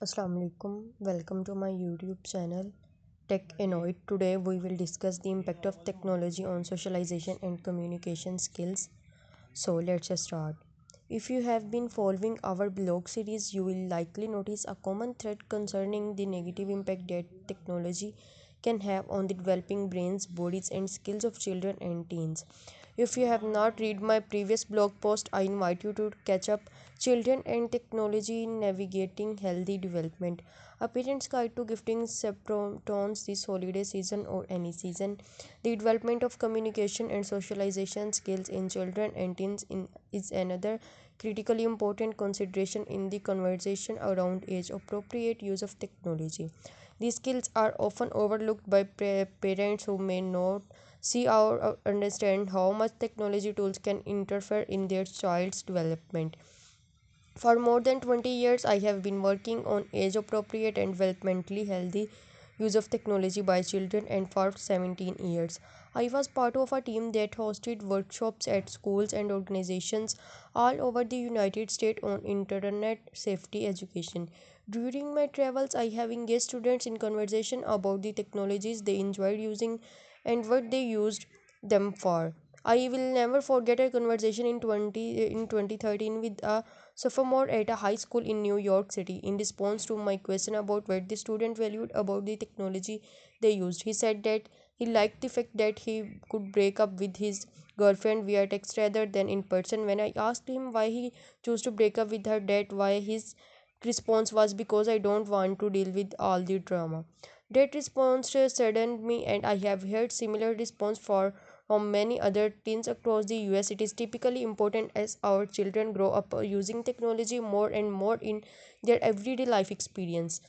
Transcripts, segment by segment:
Assalamu alaikum. Welcome to my YouTube channel Tech Annoyed. Today we will discuss the impact of technology on socialization and communication skills. So let's just start. If you have been following our blog series, you will likely notice a common thread concerning the negative impact that technology can have on the developing brains, bodies, and skills of children and teens. If you have not read my previous blog post, I invite you to catch up. Children and Technology in Navigating Healthy Development. A parent's guide to gifting septons this holiday season or any season. The development of communication and socialization skills in children and teens is another critically important consideration in the conversation around age appropriate use of technology. These skills are often overlooked by parents who may not see or understand how much technology tools can interfere in their child's development. For more than 20 years, I have been working on age appropriate and developmentally healthy use of technology by children, and for 17 years, I was part of a team that hosted workshops at schools and organizations all over the United States on internet safety education. During my travels, I have engaged students in conversation about the technologies they enjoyed using and what they used them for. I will never forget a conversation in 2013 with a sophomore at a high school in New York City. In response to my question about what the student valued about the technology they used, he said that he liked the fact that he could break up with his girlfriend via text rather than in person. When I asked him why he chose to break up with her, that why his response was because I don't want to deal with all the drama. That response saddened me, and I have heard similar response from many other teens across the US. It is typically important as our children grow up using technology more and more in their everyday life experience.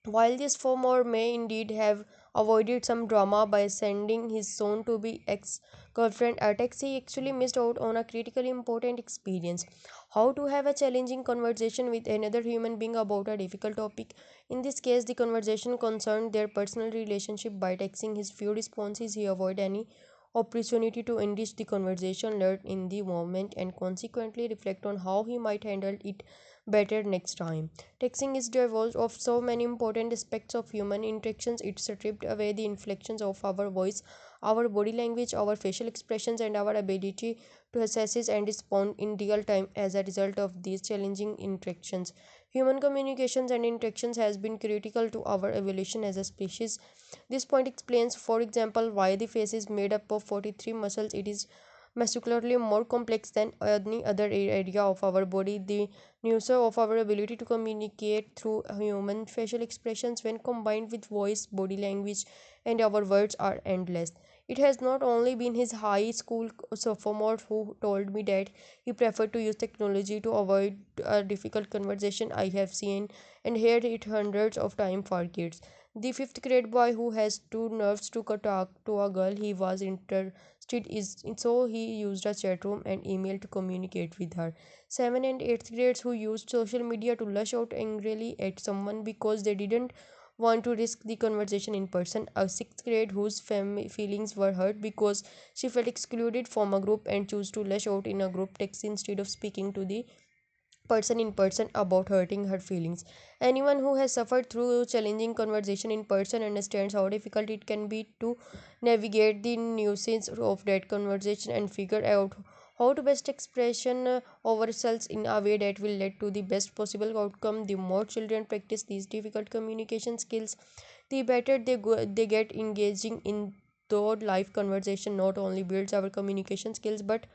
While this former may indeed have avoided some drama by sending his soon to be ex girlfriend a text, he actually missed out on a critically important experience: how to have a challenging conversation with another human being about a difficult topic. In this case, the conversation concerned their personal relationship. By texting his few responses, he avoided any opportunity to enrich the conversation, learn in the moment, and consequently reflect on how he might handle it better next time. Texting is divulged of so many important aspects of human interactions. It stripped away the inflections of our voice, our body language, our facial expressions, and our ability to assess and respond in real time. As a result of these challenging interactions, human communications and interactions has been critical to our evolution as a species. This point explains, for example, why the face is made up of 43 muscles. It is muscularly more complex than any other area of our body. The nuance of our ability to communicate through human facial expressions, when combined with voice, body language, and our words, are endless. It has not only been his high school sophomore who told me that he preferred to use technology to avoid a difficult conversation. I have seen and heard it hundreds of times for kids. The fifth grade boy who has two nerves to talk to a girl he was interested in, so he used a chat room and email to communicate with her. 7th and 8th grades who used social media to lash out angrily at someone because they didn't want to risk the conversation in person. A 6th grade whose feelings were hurt because she felt excluded from a group and chose to lash out in a group text instead of speaking to the person in person about hurting her feelings. Anyone who has suffered through challenging conversation in person understands how difficult it can be to navigate the nuisance of that conversation and figure out how to best expression ourselves in a way that will lead to the best possible outcome. The more children practice these difficult communication skills, the better they get engaging in though life conversation. Not only builds our communication skills, but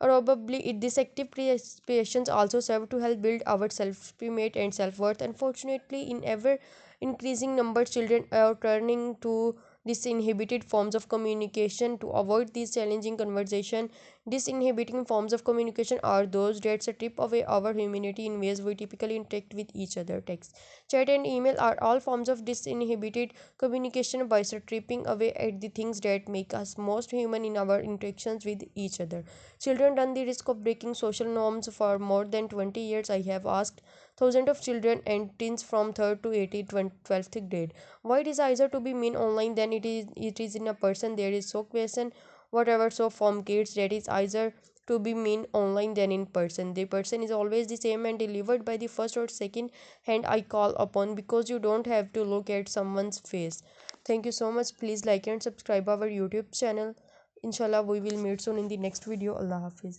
probably this active patients also serve to help build our self-esteem and self-worth. Unfortunately, in ever increasing numbers, children are turning to disinhibited forms of communication to avoid these challenging conversation. Disinhibiting forms of communication are those that strip away our humanity in ways we typically interact with each other. Text, chat, and email are all forms of disinhibited communication by stripping away at the things that make us most human in our interactions with each other. Children run the risk of breaking social norms. For more than 20 years, I have asked thousands of children and teens from 3rd to 18th, 12th grade why it is easier to be mean online than it is in a person. There is so question whatever. So from kids, that is easier to be mean online than in person. The person is always the same and delivered by the first or second hand I call upon, because you don't have to look at someone's face. Thank you so much. Please like and subscribe our YouTube channel. Inshallah, we will meet soon in the next video. Allah Hafiz.